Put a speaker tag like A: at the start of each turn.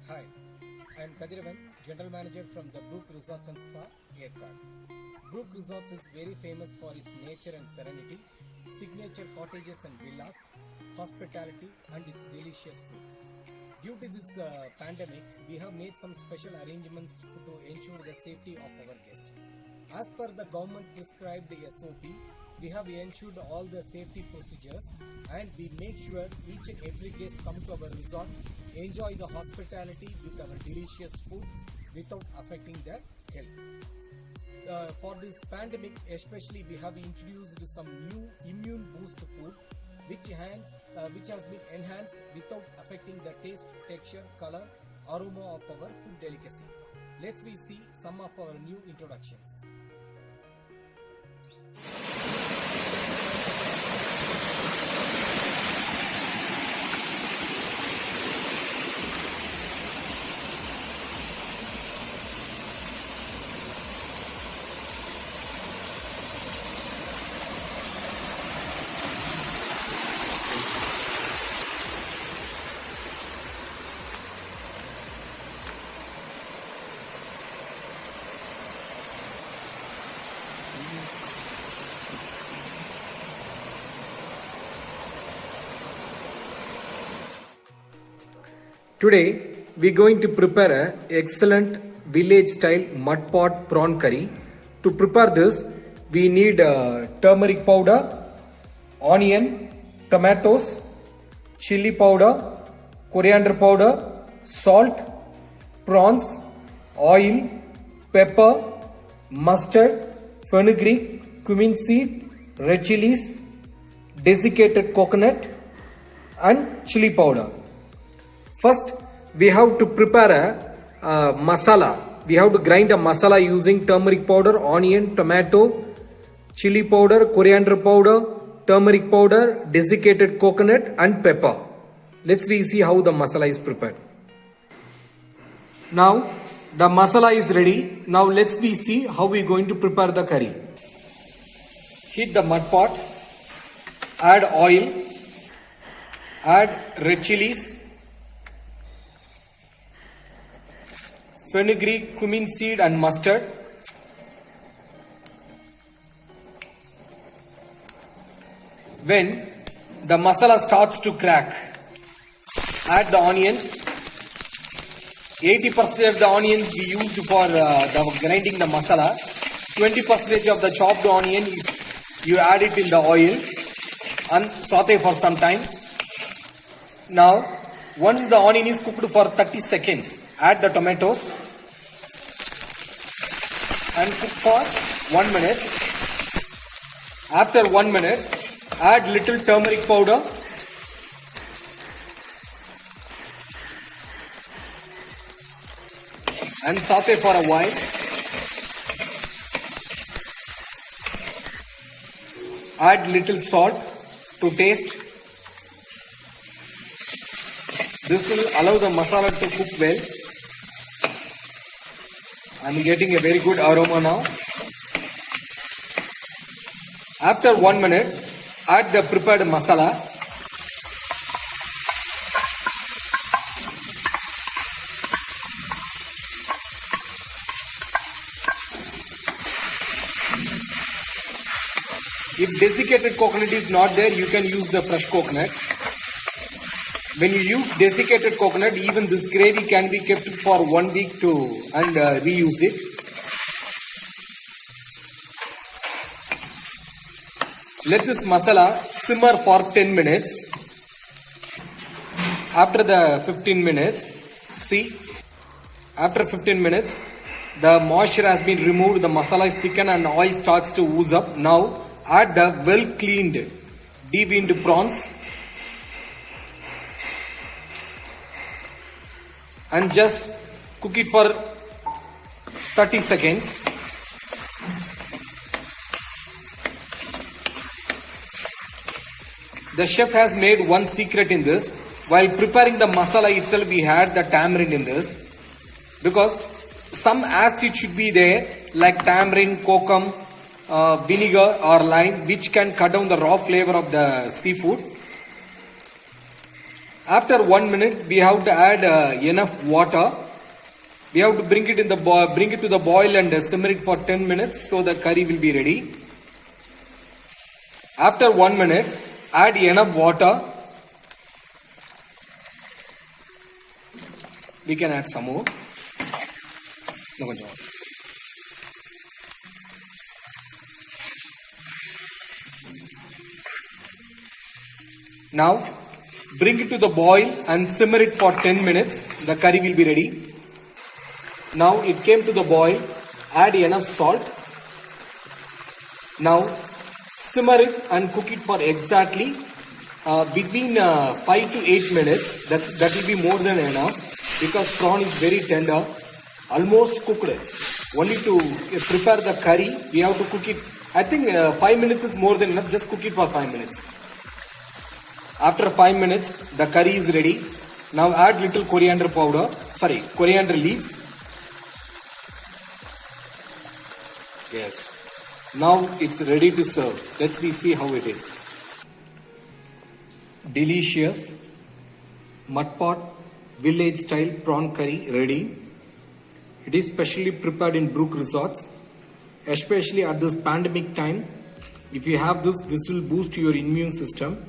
A: Hi, I am Kadiravan, General Manager from the Brook Resorts and Spa, Yercaud. Brook Resorts is very famous for its nature and serenity, signature cottages and villas, hospitality and its delicious food. Due to this pandemic, we have made some special arrangements to ensure the safety of our guests. As per the government prescribed SOP, we have ensured all the safety procedures and we make sure each and every guest come to our resort, enjoy the hospitality with our delicious food without affecting their health. For this pandemic especially, we have introduced some new immune boost food which has been enhanced without affecting the taste, texture, color, aroma of our food delicacy. Let's see some of our new introductions. Today we are going to prepare an excellent village style mud pot prawn curry. To prepare this, we need turmeric powder, onion, tomatoes, chili powder, coriander powder, salt, prawns, oil, pepper, mustard, fenugreek, cumin seed, red chilies, desiccated coconut and chili powder. First, we have to prepare a masala. We have to grind a masala using turmeric powder, onion, tomato, chili powder, coriander powder, turmeric powder, desiccated coconut and pepper. Let's see how the masala is prepared. Now, the masala is ready. Now, let's see how we are going to prepare the curry. Heat the mud pot. Add oil. Add red chilies, fenugreek, cumin seed and mustard. When the masala starts to crack, add the onions. 80% of the onions we used for the grinding the masala. 20% of the chopped onion is you add it in the oil and saute for some time. Now, once the onion is cooked for 30 seconds, add the tomatoes and cook for 1 minute. After 1 minute, add little turmeric powder and saute for a while. Add little salt to taste. This will allow the masala to cook well. I am getting a very good aroma now. After 1 minute, add the prepared masala. If desiccated coconut is not there, you can use the fresh coconut. When you use desiccated coconut, even this gravy can be kept for 1 week and reuse it. Let this masala simmer for 10 minutes. After the 15 minutes, see, after 15 minutes, the moisture has been removed, the masala is thickened and oil starts to ooze up. Now, add the well cleaned, deveined prawns and just cook it for 30 seconds. The chef has made one secret in this. While preparing the masala itself, we had the tamarind in this because some acid should be there like tamarind, kokum, vinegar or lime, which can cut down the raw flavor of the seafood.
B: After 1 minute, we have to add enough water. We have to bring it to the boil and simmer it for 10 minutes so the curry will be ready. After 1 minute, add enough water. We can add some more. Now, bring it to the boil and simmer it for 10 minutes. The curry will be ready. Now it came to the boil. Add enough salt. Now simmer it and cook it for exactly between 5 to 8 minutes. That will be more than enough because prawn is very tender, almost cooked. Only to prepare the curry, we have to cook it. I think 5 minutes is more than enough. Just cook it for 5 minutes. After 5 minutes, the curry is ready. Now add little coriander leaves. Yes. Now it's ready to serve. Let's see how it is. Delicious mud pot village style prawn curry ready. It is specially prepared in Brook Resorts. Especially at this pandemic time. If you have this will boost your immune system.